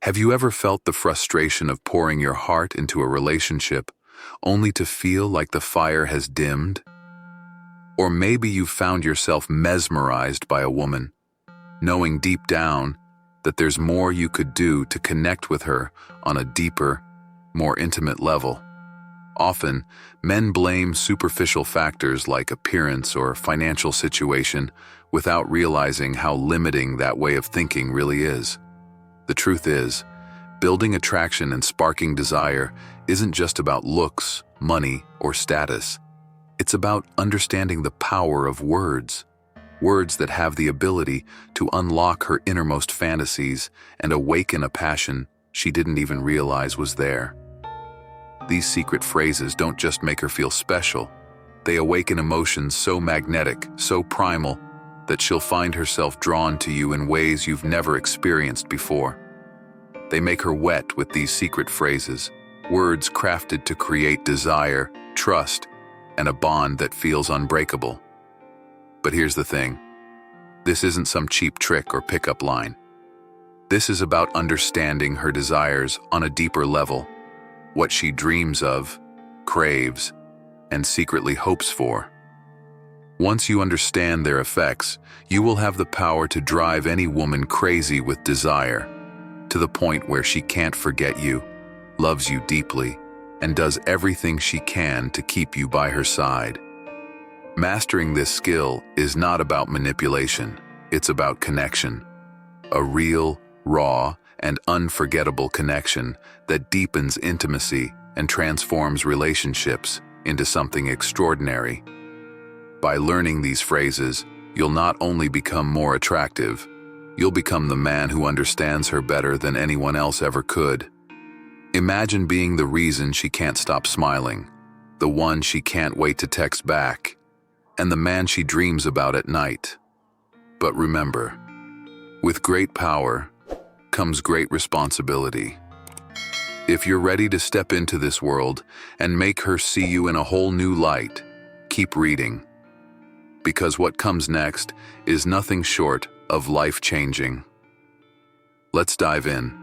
Have you ever felt the frustration of pouring your heart into a relationship only to feel like the fire has dimmed? Or maybe you've found yourself mesmerized by a woman, knowing deep down that there's more you could do to connect with her on a deeper, more intimate level. Often, men blame superficial factors like appearance or financial situation without realizing how limiting that way of thinking really is. The truth is, building attraction and sparking desire isn't just about looks, money, or status. It's about understanding the power of words. Words that have the ability to unlock her innermost fantasies and awaken a passion she didn't even realize was there. These secret phrases don't just make her feel special. They awaken emotions so magnetic, so primal, that she'll find herself drawn to you in ways you've never experienced before. They make her wet with these secret phrases, words crafted to create desire, trust, and a bond that feels unbreakable. But here's the thing. This isn't some cheap trick or pickup line. This is about understanding her desires on a deeper level, what she dreams of, craves, and secretly hopes for. Once you understand their effects, you will have the power to drive any woman crazy with desire, to the point where she can't forget you, loves you deeply, and does everything she can to keep you by her side. Mastering this skill is not about manipulation, it's about connection. A real, raw, and unforgettable connection that deepens intimacy and transforms relationships into something extraordinary. By learning these phrases, you'll not only become more attractive, you'll become the man who understands her better than anyone else ever could. Imagine being the reason she can't stop smiling, the one she can't wait to text back, and the man she dreams about at night. But remember, with great power comes great responsibility. If you're ready to step into this world and make her see you in a whole new light, keep reading. Because what comes next is nothing short of life-changing. Let's dive in.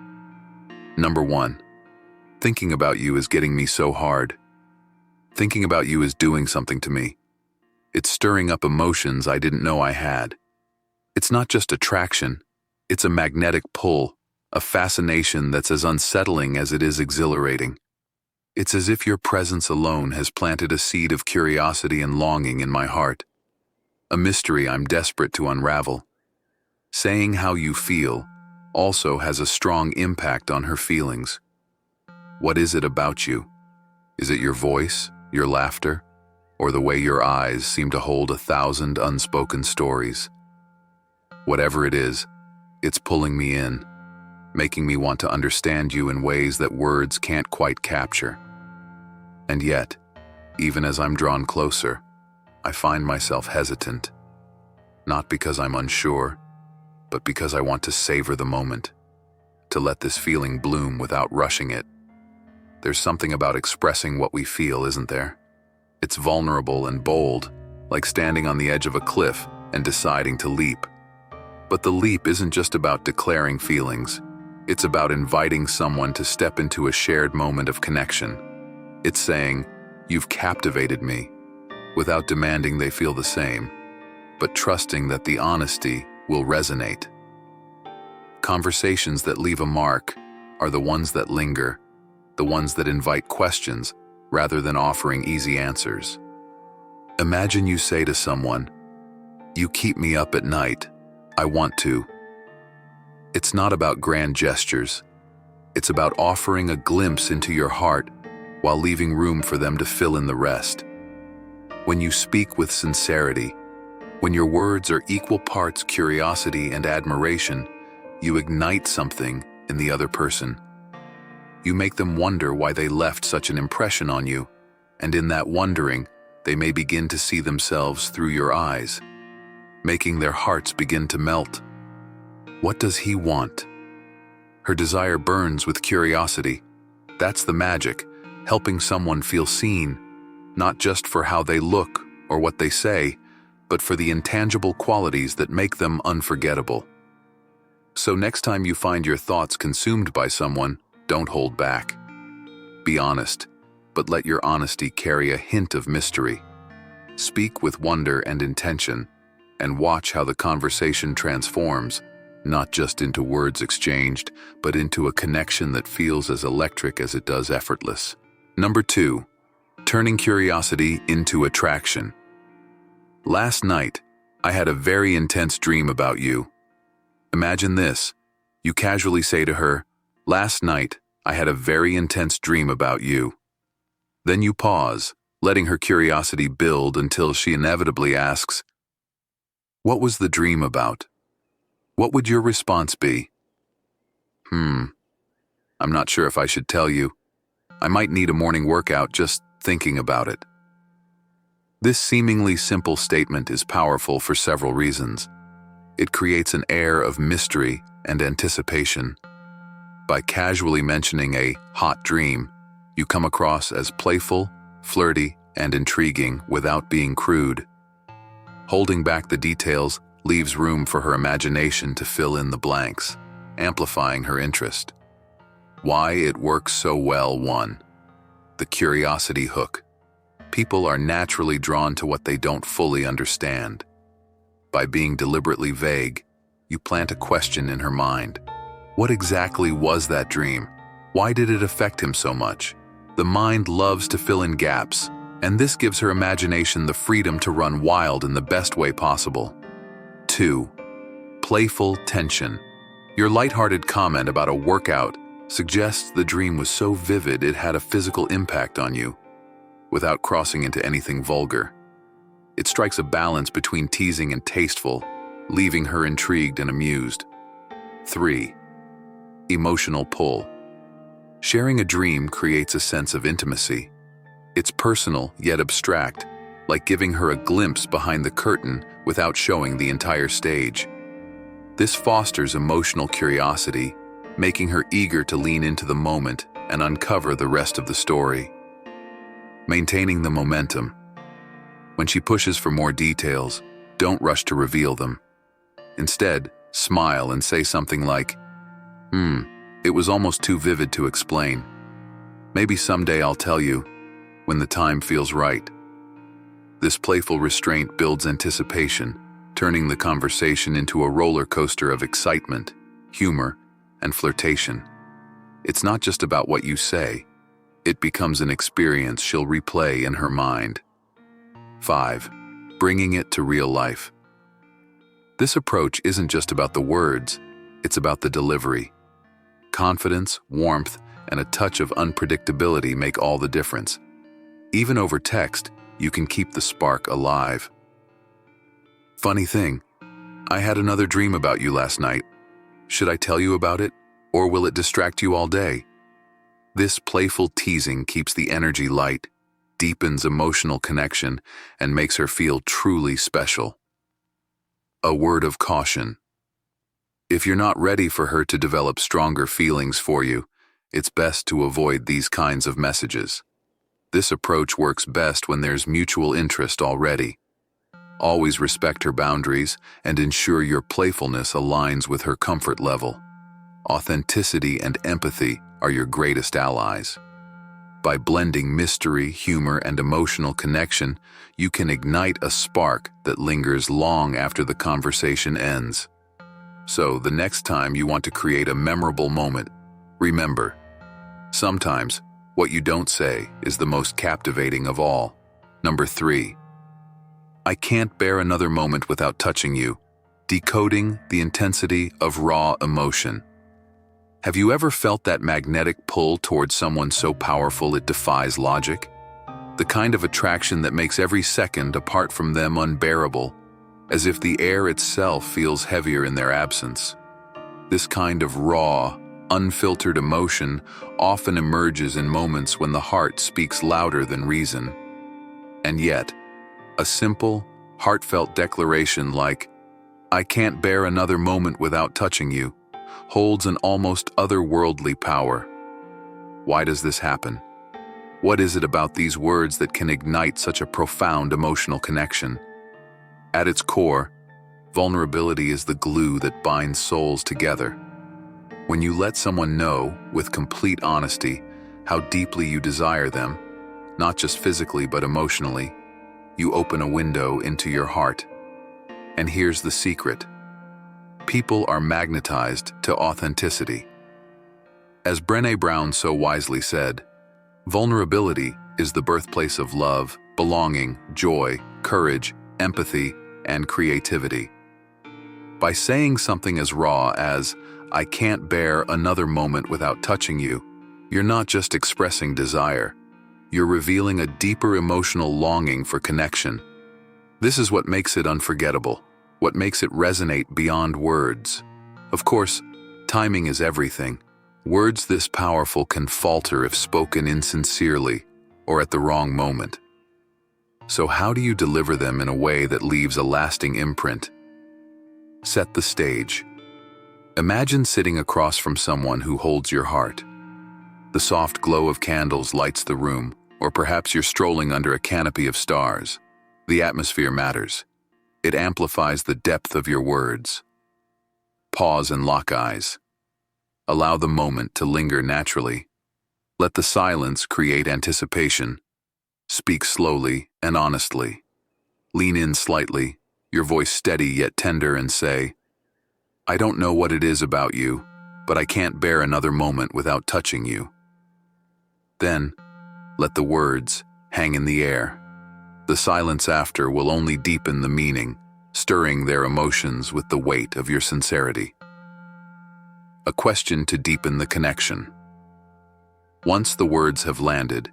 Number 1. Thinking about you is getting me so hard. Thinking about you is doing something to me. It's stirring up emotions I didn't know I had. It's not just attraction, it's a magnetic pull, a fascination that's as unsettling as it is exhilarating. It's as if your presence alone has planted a seed of curiosity and longing in my heart, a mystery I'm desperate to unravel. Saying how you feel also has a strong impact on her feelings. What is it about you? Is it your voice, your laughter, or the way your eyes seem to hold 1,000 unspoken stories? Whatever it is, it's pulling me in, making me want to understand you in ways that words can't quite capture. And yet, even as I'm drawn closer, I find myself hesitant. Not because I'm unsure, but because I want to savor the moment, to let this feeling bloom without rushing it. There's something about expressing what we feel, isn't there? It's vulnerable and bold, like standing on the edge of a cliff and deciding to leap. But the leap isn't just about declaring feelings. It's about inviting someone to step into a shared moment of connection. It's saying, "You've captivated me," without demanding they feel the same, but trusting that the honesty will resonate. Conversations that leave a mark are the ones that linger, the ones that invite questions rather than offering easy answers. Imagine you say to someone, "You keep me up at night. I want to." It's not about grand gestures. It's about offering a glimpse into your heart while leaving room for them to fill in the rest. When you speak with sincerity, when your words are equal parts curiosity and admiration, you ignite something in the other person. You make them wonder why they left such an impression on you, and in that wondering, they may begin to see themselves through your eyes, making their hearts begin to melt. What does he want? Her desire burns with curiosity. That's the magic, helping someone feel seen, not just for how they look or what they say, but for the intangible qualities that make them unforgettable. So next time you find your thoughts consumed by someone, don't hold back. Be honest, but let your honesty carry a hint of mystery. Speak with wonder and intention, and watch how the conversation transforms, not just into words exchanged, but into a connection that feels as electric as it does effortless. Number 2, turning curiosity into attraction. Last night, I had a very intense dream about you. Imagine this. You casually say to her, "Last night, I had a very intense dream about you." Then you pause, letting her curiosity build until she inevitably asks, "What was the dream about?" What would your response be? I'm not sure if I should tell you. I might need a morning workout just thinking about it. This seemingly simple statement is powerful for several reasons. It creates an air of mystery and anticipation. By casually mentioning a hot dream, you come across as playful, flirty, and intriguing without being crude. Holding back the details leaves room for her imagination to fill in the blanks, amplifying her interest. Why it works so well. 1. The curiosity hook. People are naturally drawn to what they don't fully understand. By being deliberately vague, you plant a question in her mind. What exactly was that dream? Why did it affect him so much? The mind loves to fill in gaps, and this gives her imagination the freedom to run wild in the best way possible. 2. Playful tension. Your lighthearted comment about a workout suggests the dream was so vivid it had a physical impact on you, without crossing into anything vulgar. It strikes a balance between teasing and tasteful, leaving her intrigued and amused. 3. Emotional pull. Sharing a dream creates a sense of intimacy. It's personal yet abstract, like giving her a glimpse behind the curtain without showing the entire stage. This fosters emotional curiosity, making her eager to lean into the moment and uncover the rest of the story. Maintaining the momentum. When she pushes for more details, don't rush to reveal them. Instead, smile and say something like, it was almost too vivid to explain. Maybe someday I'll tell you, when the time feels right." This playful restraint builds anticipation, turning the conversation into a roller coaster of excitement, humor, and flirtation. It's not just about what you say. It becomes an experience she'll replay in her mind. 5. Bringing it to real life. This approach isn't just about the words, it's about the delivery. Confidence, warmth, and a touch of unpredictability make all the difference. Even over text, you can keep the spark alive. "Funny thing, I had another dream about you last night. Should I tell you about it, or will it distract you all day?" This playful teasing keeps the energy light, deepens emotional connection, and makes her feel truly special. A word of caution. If you're not ready for her to develop stronger feelings for you, it's best to avoid these kinds of messages. This approach works best when there's mutual interest already. Always respect her boundaries and ensure your playfulness aligns with her comfort level. Authenticity and empathy are your greatest allies. By blending mystery, humor, and emotional connection, you can ignite a spark that lingers long after the conversation ends. So, the next time you want to create a memorable moment, remember, sometimes what you don't say is the most captivating of all. Number 3. I can't bear another moment without touching you. Decoding the intensity of raw emotion. Have you ever felt that magnetic pull towards someone so powerful it defies logic? The kind of attraction that makes every second apart from them unbearable, as if the air itself feels heavier in their absence. This kind of raw, unfiltered emotion often emerges in moments when the heart speaks louder than reason. And yet, a simple, heartfelt declaration like, "I can't bear another moment without touching you," holds an almost otherworldly power. Why does this happen? What is it about these words that can ignite such a profound emotional connection? At its core, Vulnerability is the glue that binds souls together. When you let someone know, with complete honesty, how deeply you desire them, not just physically but emotionally, you open a window into your heart. And here's the secret. People are magnetized to authenticity. As Brené Brown so wisely said, vulnerability is the birthplace of love, belonging, joy, courage, empathy, and creativity. By saying something as raw as, "I can't bear another moment without touching you," you're not just expressing desire. You're revealing a deeper emotional longing for connection. This is what makes it unforgettable, what makes it resonate beyond words. Of course, timing is everything. Words this powerful can falter if spoken insincerely or at the wrong moment. So how do you deliver them in a way that leaves a lasting imprint? Set the stage. Imagine sitting across from someone who holds your heart. The soft glow of candles lights the room, or perhaps you're strolling under a canopy of stars. The atmosphere matters. It amplifies the depth of your words. Pause and lock eyes. Allow the moment to linger naturally. Let the silence create anticipation. Speak slowly and honestly. Lean in slightly, your voice steady yet tender, and say, "I don't know what it is about you, but I can't bear another moment without touching you." Then, let the words hang in the air. The silence after will only deepen the meaning, stirring their emotions with the weight of your sincerity. A question to deepen the connection. Once the words have landed,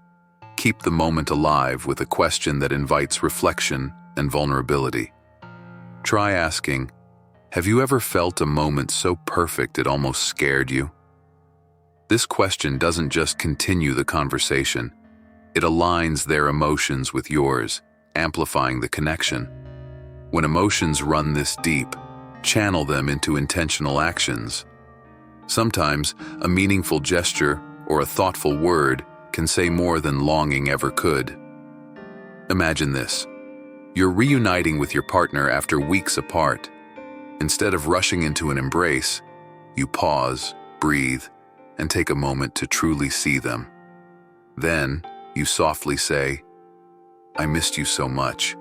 keep the moment alive with a question that invites reflection and vulnerability. Try asking, "Have you ever felt a moment so perfect it almost scared you?" This question doesn't just continue the conversation, it aligns their emotions with yours, amplifying the connection. When emotions run this deep, channel them into intentional actions. Sometimes, a meaningful gesture or a thoughtful word can say more than longing ever could. Imagine this. You're reuniting with your partner after weeks apart. Instead of rushing into an embrace, you pause, breathe, and take a moment to truly see them. Then, you softly say, "I missed you so much.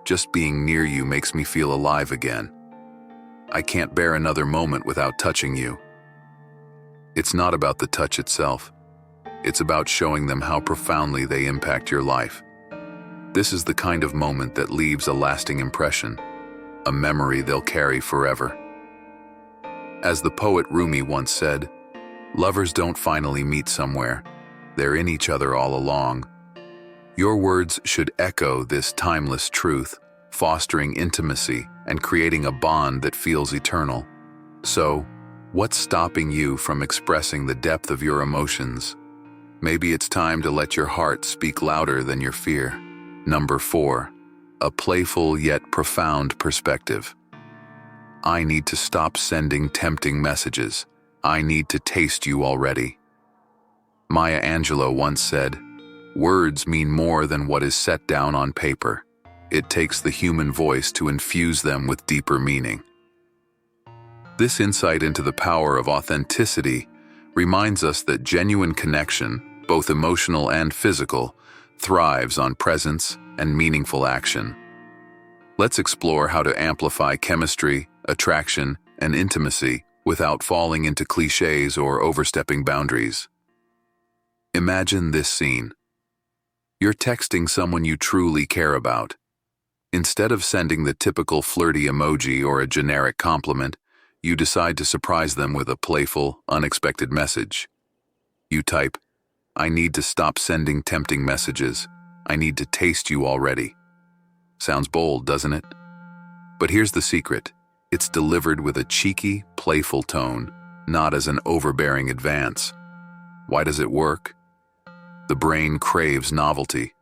Just being near you makes me feel alive again. I can't bear another moment without touching you." It's not about the touch itself. It's about showing them how profoundly they impact your life. This is the kind of moment that leaves a lasting impression, a memory they'll carry forever. As the poet Rumi once said, "Lovers don't finally meet somewhere. They're in each other all along." Your words should echo this timeless truth, fostering intimacy and creating a bond that feels eternal. So, what's stopping you from expressing the depth of your emotions? Maybe it's time to let your heart speak louder than your fear. Number 4, a playful yet profound perspective. I need to stop sending tempting messages. I need to taste you already. Maya Angelou once said, "Words mean more than what is set down on paper. It takes the human voice to infuse them with deeper meaning." This insight into the power of authenticity reminds us that genuine connection, both emotional and physical, thrives on presence and meaningful action. Let's explore how to amplify chemistry, attraction, and intimacy without falling into cliches or overstepping boundaries. Imagine this scene. You're texting someone you truly care about. Instead of sending the typical flirty emoji or a generic compliment, you decide to surprise them with a playful, unexpected message. You type, "I need to stop sending tempting messages. I need to taste you already." Sounds bold, doesn't it? But here's the secret. It's delivered with a cheeky, playful tone, not as an overbearing advance. Why does it work? The brain craves novelty,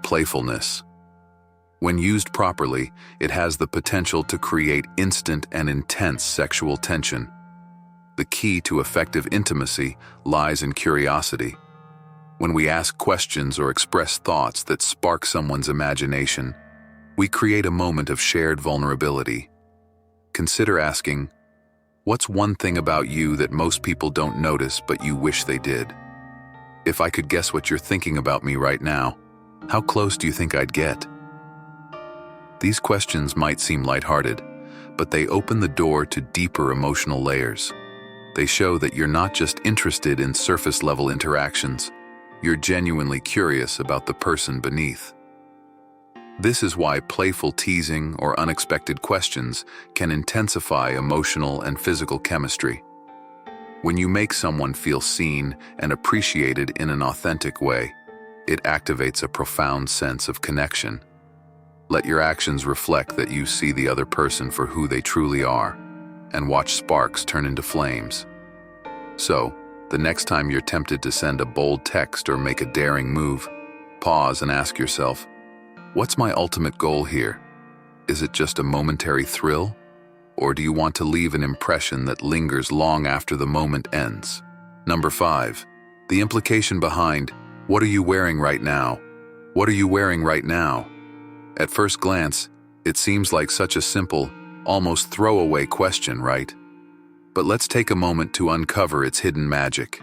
playfulness. When used properly, it has the potential to create instant and intense sexual tension. The key to effective intimacy lies in curiosity. When we ask questions or express thoughts that spark someone's imagination, we create a moment of shared vulnerability. consider asking, what's one thing about you that most people don't notice but you wish they did? If I could guess what you're thinking about me right now, how close do you think I'd get? These questions might seem lighthearted, but they open the door to deeper emotional layers. They show that you're not just interested in surface-level interactions, you're genuinely curious about the person beneath. This is why playful teasing or unexpected questions can intensify emotional and physical chemistry. When you make someone feel seen and appreciated in an authentic way, it activates a profound sense of connection. Let your actions reflect that you see the other person for who they truly are, and watch sparks turn into flames. So, the next time you're tempted to send a bold text or make a daring move, pause and ask yourself, what's my ultimate goal here? Is it just a momentary thrill? Or do you want to leave an impression that lingers long after the moment ends? Number 5. The implication behind, what are you wearing right now? What are you wearing right now? At first glance, it seems like such a simple, almost throwaway question, right? But let's take a moment to uncover its hidden magic.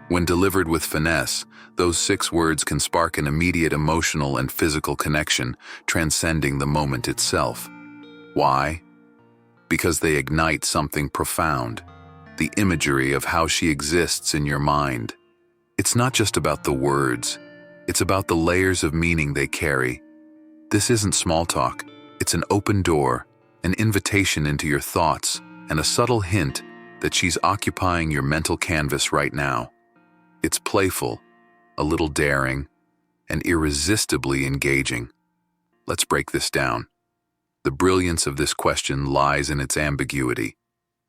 When delivered with finesse, those 6 words can spark an immediate emotional and physical connection, transcending the moment itself. Why? Because they ignite something profound, the imagery of how she exists in your mind. It's not just about the words, it's about the layers of meaning they carry. This isn't small talk, it's an open door, an invitation into your thoughts, and a subtle hint that she's occupying your mental canvas right now. It's playful, a little daring, and irresistibly engaging. Let's break this down. The brilliance of this question lies in its ambiguity.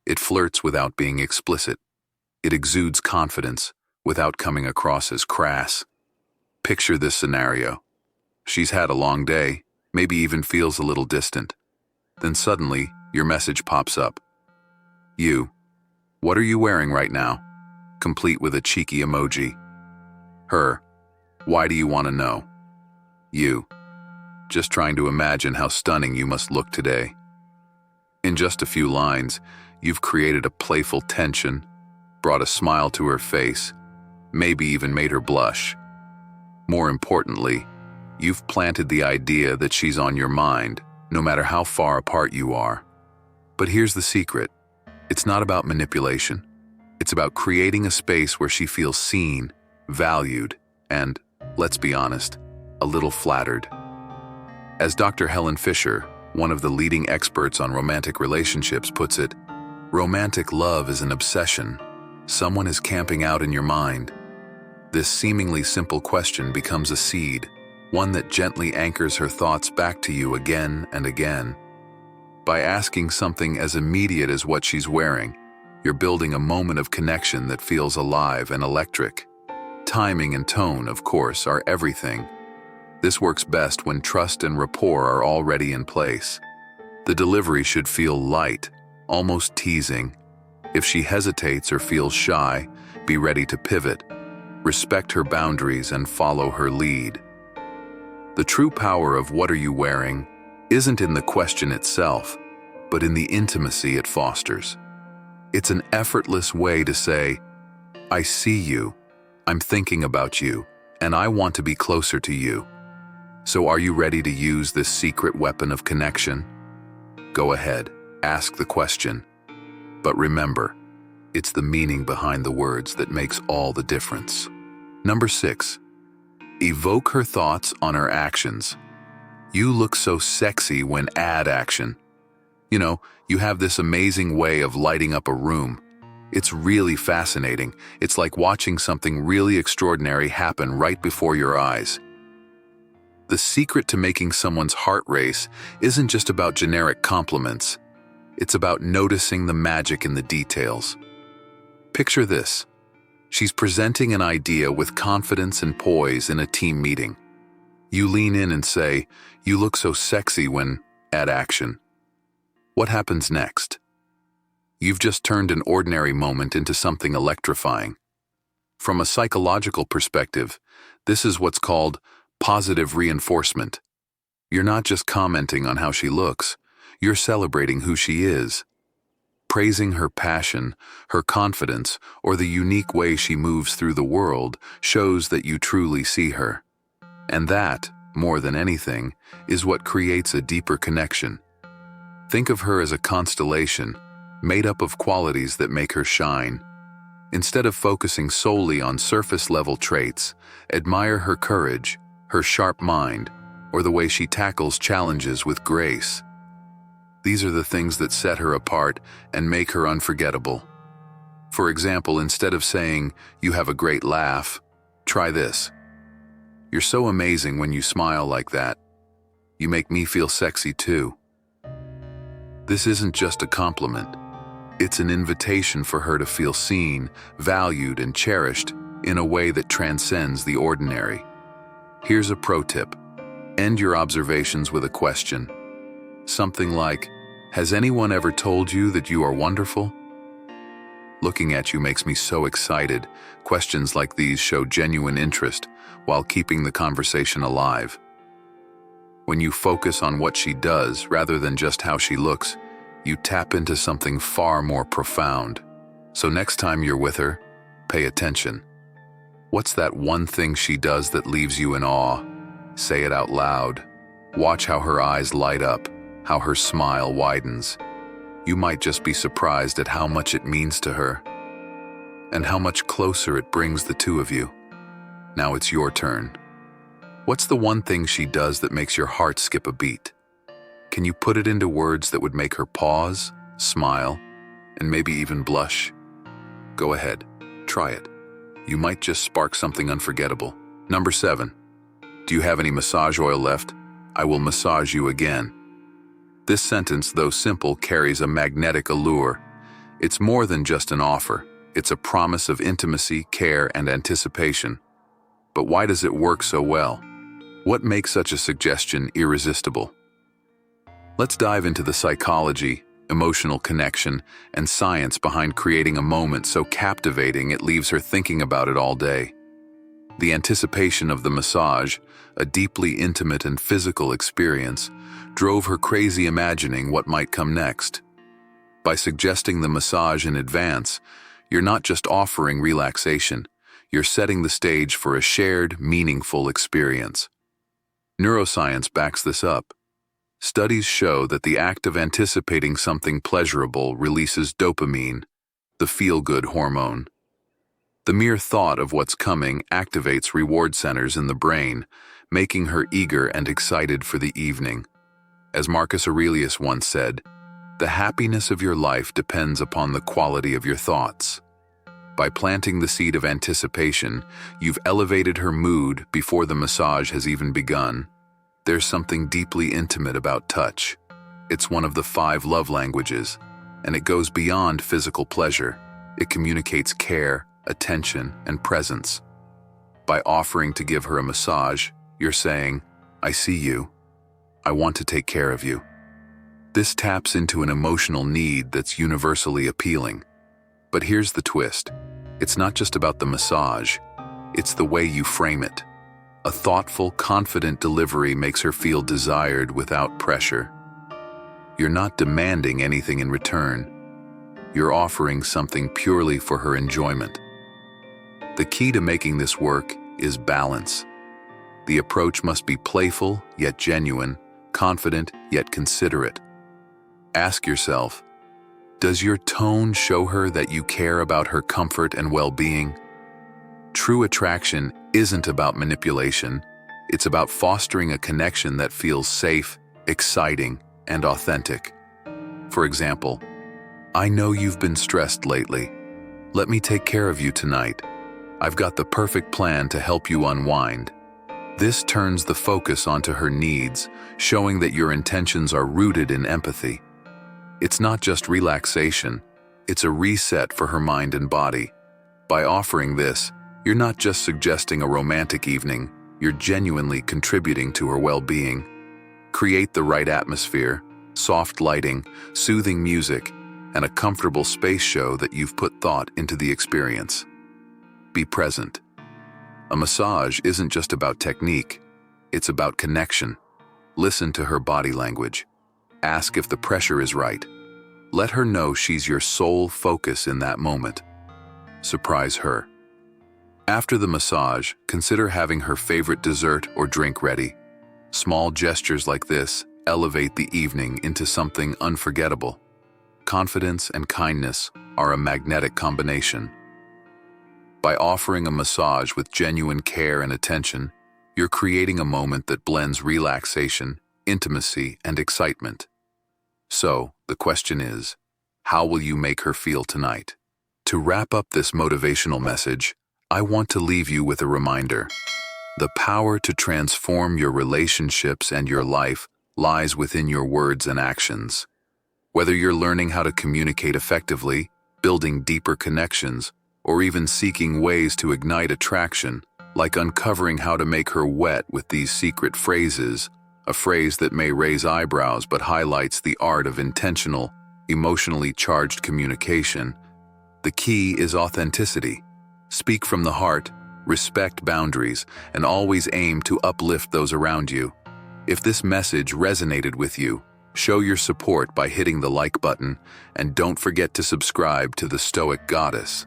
It flirts without being explicit. It exudes confidence without coming across as crass. Picture this scenario. She's had a long day, maybe even feels a little distant. Then suddenly, your message pops up. You. What are you wearing right now? Complete with a cheeky emoji. Her. Why do you want to know? You. Just trying to imagine how stunning you must look today. In just a few lines, you've created a playful tension, brought a smile to her face, maybe even made her blush. More importantly, you've planted the idea that she's on your mind, no matter how far apart you are. But here's the secret. It's not about manipulation. It's about creating a space where she feels seen, valued, and, let's be honest, a little flattered. As Dr. Helen Fisher, one of the leading experts on romantic relationships, puts it, romantic love is an obsession. Someone is camping out in your mind. This seemingly simple question becomes a seed, one that gently anchors her thoughts back to you again and again. By asking something as immediate as what she's wearing, you're building a moment of connection that feels alive and electric. Timing and tone, of course, are everything. This works best when trust and rapport are already in place. The delivery should feel light, almost teasing. If she hesitates or feels shy, be ready to pivot. Respect her boundaries and follow her lead. The true power of what are you wearing isn't in the question itself, but in the intimacy it fosters. It's an effortless way to say, I see you, I'm thinking about you, and I want to be closer to you. So are you ready to use this secret weapon of connection? Go ahead, ask the question. But remember, it's the meaning behind the words that makes all the difference. Number 6, evoke her thoughts on her actions. You look so sexy when add action. You know, you have this amazing way of lighting up a room. It's really fascinating. It's like watching something really extraordinary happen right before your eyes. The secret to making someone's heart race isn't just about generic compliments. It's about noticing the magic in the details. Picture this. She's presenting an idea with confidence and poise in a team meeting. You lean in and say, "You look so sexy when," add action. What happens next? You've just turned an ordinary moment into something electrifying. From a psychological perspective, this is what's called positive reinforcement. You're not just commenting on how she looks, you're celebrating who she is. Praising her passion, her confidence, or the unique way she moves through the world shows that you truly see her. And that, more than anything, is what creates a deeper connection. Think of her as a constellation, made up of qualities that make her shine. Instead of focusing solely on surface-level traits, admire her courage, her sharp mind, or the way she tackles challenges with grace. These are the things that set her apart and make her unforgettable. For example, instead of saying, "You have a great laugh," try this. "You're so amazing when you smile like that. You make me feel sexy too." This isn't just a compliment. It's an invitation for her to feel seen, valued, and cherished in a way that transcends the ordinary. Here's a pro tip. End your observations with a question. Something like, "Has anyone ever told you that you are wonderful?" Looking at you makes me so excited. Questions like these show genuine interest while keeping the conversation alive. When you focus on what she does rather than just how she looks, you tap into something far more profound. So next time you're with her, pay attention. What's that one thing she does that leaves you in awe? Say it out loud. Watch how her eyes light up, how her smile widens. You might just be surprised at how much it means to her, and how much closer it brings the two of you. Now it's your turn. What's the one thing she does that makes your heart skip a beat? Can you put it into words that would make her pause, smile, and maybe even blush? Go ahead, try it. You might just spark something unforgettable. Number 7. Do you have any massage oil left? I will massage you again. This sentence, though simple, carries a magnetic allure. It's more than just an offer. It's a promise of intimacy, care, and anticipation. But why does it work so well? What makes such a suggestion irresistible? Let's dive into the psychology, emotional connection, and science behind creating a moment so captivating it leaves her thinking about it all day. The anticipation of the massage, a deeply intimate and physical experience, drove her crazy imagining what might come next. By suggesting the massage in advance, you're not just offering relaxation, you're setting the stage for a shared, meaningful experience. Neuroscience backs this up. Studies show that the act of anticipating something pleasurable releases dopamine, the feel-good hormone. The mere thought of what's coming activates reward centers in the brain, making her eager and excited for the evening. As Marcus Aurelius once said, "The happiness of your life depends upon the quality of your thoughts." By planting the seed of anticipation, you've elevated her mood before the massage has even begun. There's something deeply intimate about touch. It's one of the 5 love languages, and it goes beyond physical pleasure. It communicates care, attention, and presence. By offering to give her a massage, you're saying, "I see you. I want to take care of you." This taps into an emotional need that's universally appealing. But here's the twist. It's not just about the massage. It's the way you frame it. A thoughtful, confident delivery makes her feel desired without pressure. You're not demanding anything in return. You're offering something purely for her enjoyment. The key to making this work is balance. The approach must be playful yet genuine, confident yet considerate. Ask yourself, does your tone show her that you care about her comfort and well-being? True attraction isn't about manipulation. It's about fostering a connection that feels safe, exciting, and authentic. For example, "I know you've been stressed lately. Let me take care of you tonight. I've got the perfect plan to help you unwind." This turns the focus onto her needs, showing that your intentions are rooted in empathy. It's not just relaxation, it's a reset for her mind and body. By offering this, you're not just suggesting a romantic evening, you're genuinely contributing to her well-being. Create the right atmosphere, soft lighting, soothing music, and a comfortable space show that you've put thought into the experience. Be present. A massage isn't just about technique, it's about connection. Listen to her body language. Ask if the pressure is right. Let her know she's your sole focus in that moment. Surprise her. After the massage, consider having her favorite dessert or drink ready. Small gestures like this elevate the evening into something unforgettable. Confidence and kindness are a magnetic combination. By offering a massage with genuine care and attention, you're creating a moment that blends relaxation, intimacy, and excitement. So, the question is, how will you make her feel tonight? To wrap up this motivational message, I want to leave you with a reminder. The power to transform your relationships and your life lies within your words and actions. Whether you're learning how to communicate effectively, building deeper connections, or even seeking ways to ignite attraction, like uncovering how to make her wet with these secret phrases, a phrase that may raise eyebrows but highlights the art of intentional, emotionally charged communication. The key is authenticity. Speak from the heart, respect boundaries, and always aim to uplift those around you. If this message resonated with you, show your support by hitting the like button, and don't forget to subscribe to the Stoic Goddess.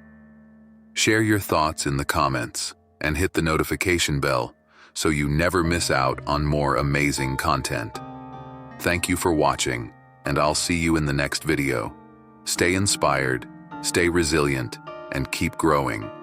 Share your thoughts in the comments and hit the notification bell so you never miss out on more amazing content. Thank you for watching, and I'll see you in the next video. Stay inspired, stay resilient, and keep growing.